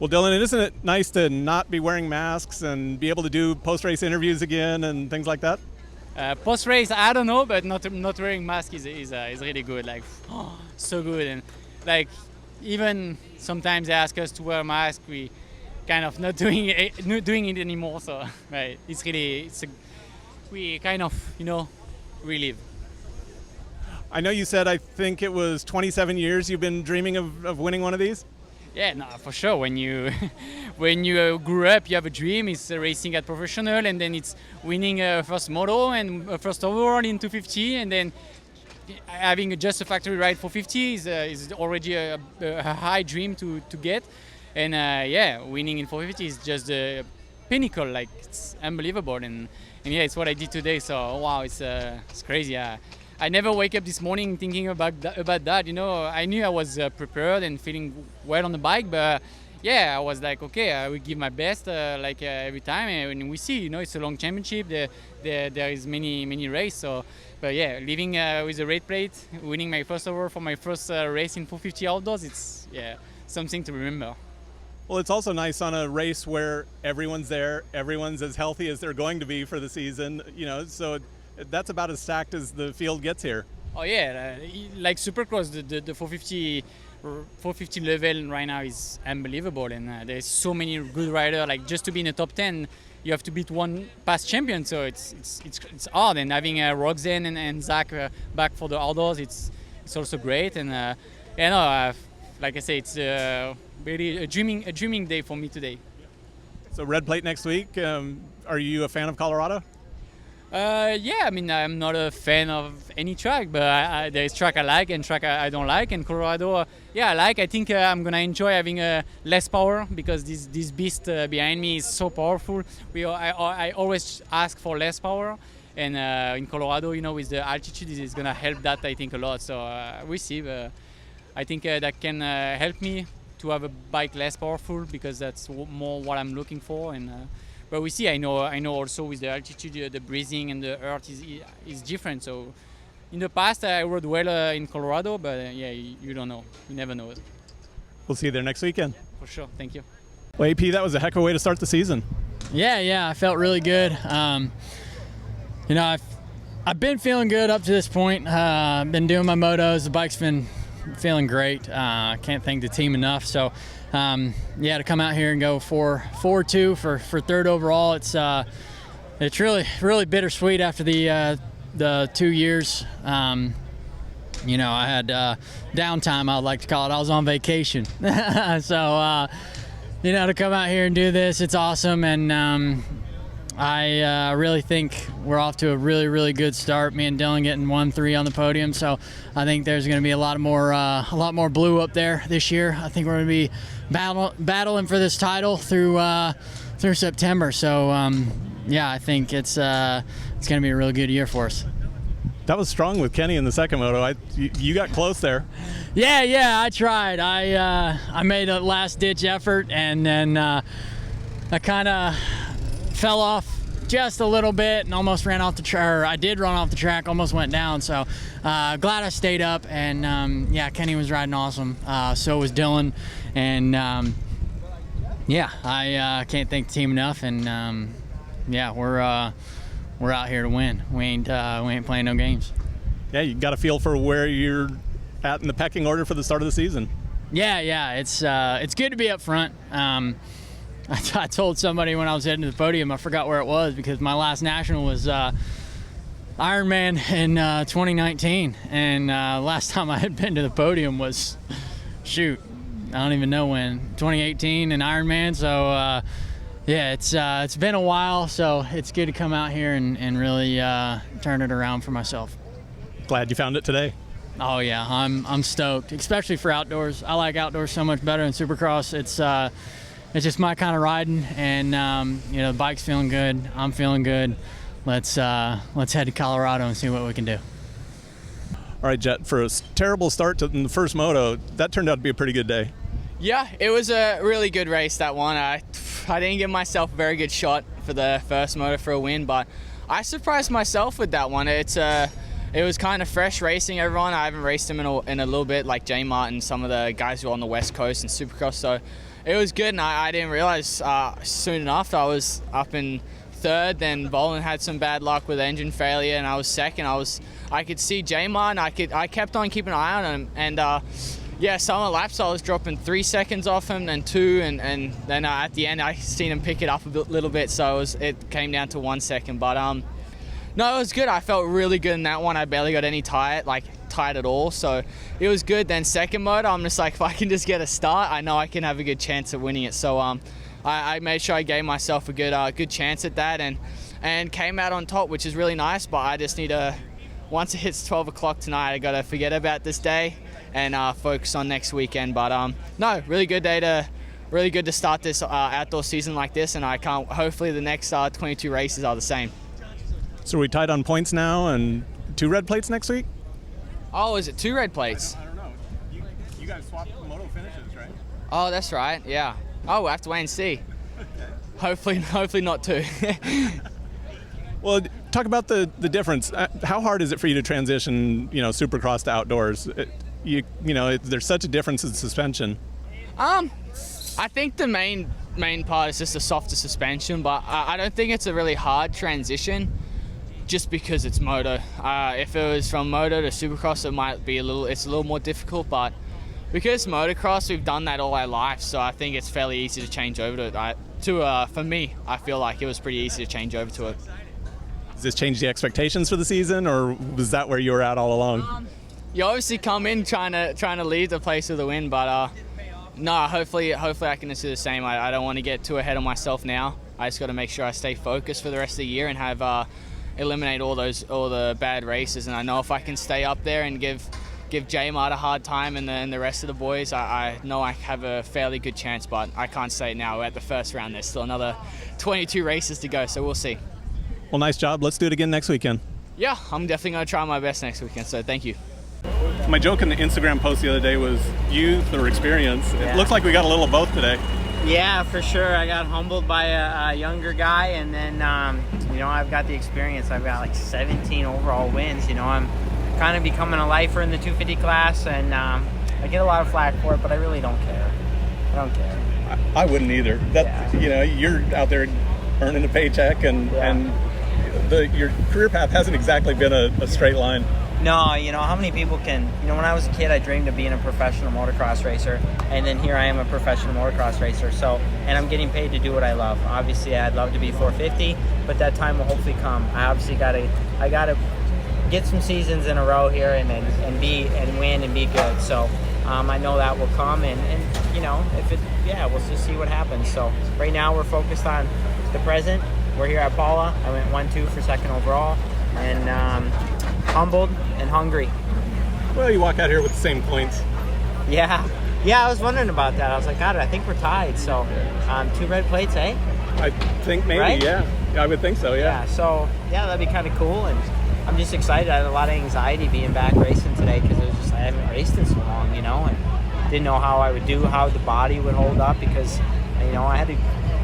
Well, Dylan, isn't it nice to not be wearing masks and be able to do post-race interviews again and things like that? Post-race, I don't know, but not wearing mask is really good. Like, so good. And like, even sometimes they ask us to wear a mask, we kind of not doing it anymore. So right, we kind of relive. I know you said, I think it was 27 years you've been dreaming of winning one of these? Yeah, no, for sure. When you grew up, you have a dream. It's racing at professional, and then it's winning a first Moto and a first overall in 250, and then having just a factory ride for 50 is already a high dream to get. And winning in 450 is just the pinnacle. Like, it's unbelievable. And yeah, it's what I did today. So wow, it's crazy. I never wake up this morning thinking about that. I knew I was prepared and feeling well on the bike, but yeah, I was like, okay, I will give my best every time. And we see, it's a long championship. There is many races. So, but yeah, leaving with a red plate, winning my first overall for my first race in 450 outdoors, it's something to remember. Well, it's also nice on a race where everyone's there, everyone's as healthy as they're going to be for the season. So that's about as stacked as the field gets here. Oh yeah, like Supercross, the 450 level right now is unbelievable, and there's so many good riders. Like, just to be in the top 10, you have to beat one past champion, so it's hard. And having Roxanne and Zach back for the outdoors, it's also great. And like I say, it's really a dreaming day for me today. So red plate next week. Are you a fan of Colorado? Yeah, I mean, I'm not a fan of any track, but there's track I like and track I don't like. And Colorado, I like. I think I'm gonna enjoy having less power, because this beast behind me is so powerful. I always ask for less power, and in Colorado, with the altitude, is gonna help that, I think, a lot. So we see. I think that can help me to have a bike less powerful, because that's more what I'm looking for. And but we see. I know also with the altitude, the breathing and the earth is different. So in the past, I rode well in Colorado, but you don't know. You never know. We'll see you there next weekend. For sure. Thank you. Well, AP, that was a heck of a way to start the season. Yeah, I felt really good. I've been feeling good up to this point. I've been doing my motos. The bike's been feeling great. Can't thank the team enough. So to come out here and go 4-2 for third overall, it's really bittersweet after the 2 years. I had downtime, I'd like to call it. I was on vacation. So to come out here and do this, it's awesome. And I really think we're off to a really, really good start. Me and Dylan getting 1-3 on the podium, so I think there's going to be a lot more blue up there this year. I think we're going to be battling for this title through September. So I think it's going to be a really good year for us. That was strong with Kenny in the second moto. You got close there. Yeah, I tried. I made a last-ditch effort, and then I kind of fell off just a little bit and almost ran off the track. I did run off the track, almost went down. So glad I stayed up. And Kenny was riding awesome. So was Dylan. And I can't thank the team enough. And we're out here to win. We ain't playing no games. Yeah, you got a feel for where you're at in the pecking order for the start of the season. Yeah, it's good to be up front. I told somebody when I was heading to the podium, I forgot where it was, because my last national was Ironman in 2019, and last time I had been to the podium was, I don't even know when, 2018 in Ironman. So it's been a while, so it's good to come out here and really turn it around for myself. Glad you found it today. Oh yeah, I'm stoked, especially for outdoors. I like outdoors so much better than Supercross. It's just my kind of riding, and the bike's feeling good. I'm feeling good. Let's head to Colorado and see what we can do. All right, Jett, for a terrible start in the first moto, that turned out to be a pretty good day. Yeah, it was a really good race, that one. I didn't give myself a very good shot for the first moto for a win, but I surprised myself with that one. It's it was kind of fresh racing everyone. I haven't raced them in a little bit, like J Mart and some of the guys who are on the West Coast and Supercross. So it was good, and I didn't realize soon enough I was up in third. Then Volan had some bad luck with engine failure, and I was second. I could see J Mart, and I kept on keeping an eye on him, and yeah, some of the laps I was dropping 3 seconds off him, then 2, and then at the end I seen him pick it up a little bit, so it came down to 1 second. But no, it was good. I felt really good in that one. I barely got any tired at all, so it was good. Then second moto, I'm just like, if I can just get a start, I know I can have a good chance at winning it. So I made sure I gave myself a good chance at that, and came out on top, which is really nice. But I just need to, once it hits 12 o'clock tonight, I gotta forget about this day and focus on next weekend. But no, really good to start this outdoor season like this, and I can't. Hopefully the next 22 races are the same. So are we tied on points now and 2 red plates next week? Oh, is it 2 red plates? I don't know. You guys swapped Moto finishes, right? Oh, that's right. Yeah. Oh, we'll have to wait and see. Hopefully not 2. Well, talk about the difference. How hard is it for you to transition, Supercross to outdoors? There's such a difference in suspension. I think the main part is just a softer suspension, but I don't think it's a really hard transition, just because it's Moto. If it was from Moto to Supercross, it might be it's a little more difficult, but because motocross, we've done that all our life, so I think it's fairly easy to change over to it. For me, I feel like it was pretty easy to change over to it. Does this change the expectations for the season, or was that where you were at all along? You obviously come in trying to lead the place with a win, but no, hopefully I can just do the same. I don't want to get too ahead of myself now. I just got to make sure I stay focused for the rest of the year and have eliminate all the bad races. And I know if I can stay up there and give J Mart a hard time and the rest of the boys, I know I have a fairly good chance. But I can't say it now. We're at the first round. There's still another 22 races to go, so we'll see. Well, nice job. Let's do it again next weekend. Yeah, I'm definitely going to try my best next weekend. So thank you. My joke in the Instagram post the other day was youth or experience. Yeah. It looks like we got a little of both today. Yeah, for sure. I got humbled by a younger guy, and then I've got the experience. I've got like 17 overall wins. I'm kind of becoming a lifer in the 250 class, and I get a lot of flack for it, but I really don't care. I don't care. I wouldn't either. You're out there earning a paycheck, and your career path hasn't exactly been a straight line. No, how many people can, when I was a kid, I dreamed of being a professional motocross racer, and then here I am a professional motocross racer, and I'm getting paid to do what I love. Obviously, I'd love to be 450, but that time will hopefully come. I obviously I gotta get some seasons in a row here and win and be good. So I know that will come, and we'll just see what happens. So right now we're focused on the present. We're here at Paula. I went 1-2 for second overall, and humbled and hungry. Well, you walk out here with the same points. Yeah, I was wondering about that. I was like, God, I think we're tied. So 2 red plates, eh? I think maybe, right? Yeah. I would think so, yeah. So that'd be kind of cool, and I'm just excited. I had a lot of anxiety being back racing today because I haven't raced in so long, and didn't know how I would do, how the body would hold up, because I had to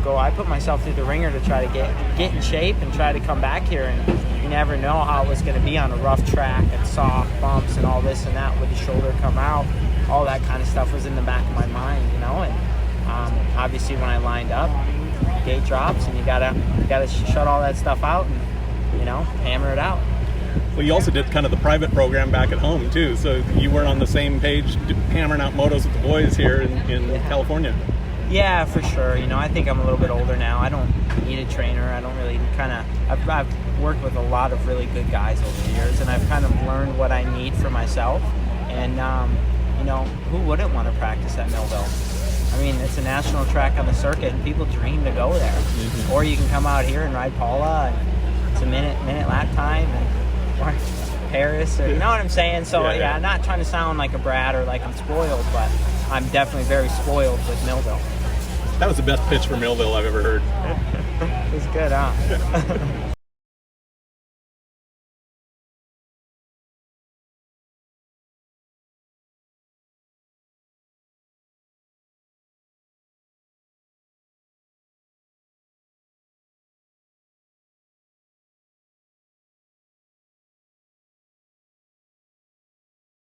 go. I put myself through the ringer to try to get in shape and try to come back here, and you never know how it was going to be on a rough track and soft bumps and all this and that. Would the shoulder come out? All that kind of stuff was in the back of my mind, and obviously when I lined up, gate drops, and you gotta shut all that stuff out and hammer it out. Well, you also did kind of the private program back at home too, so you weren't on the same page hammering out motos with the boys here in California. Yeah, for sure. I think I'm a little bit older now. I don't need a trainer. I don't really I've worked with a lot of really good guys over the years, and I've kind of learned what I need for myself. And, who wouldn't want to practice at Millville? I mean, it's a national track on the circuit, and people dream to go there. Mm-hmm. Or you can come out here and ride Paula, and it's a minute lap time, or Paris, or, you know what I'm saying? So, yeah, I'm not trying to sound like a brat or like I'm spoiled, but I'm definitely very spoiled with Millville. That was the best pitch for Millville I've ever heard. It was good, huh?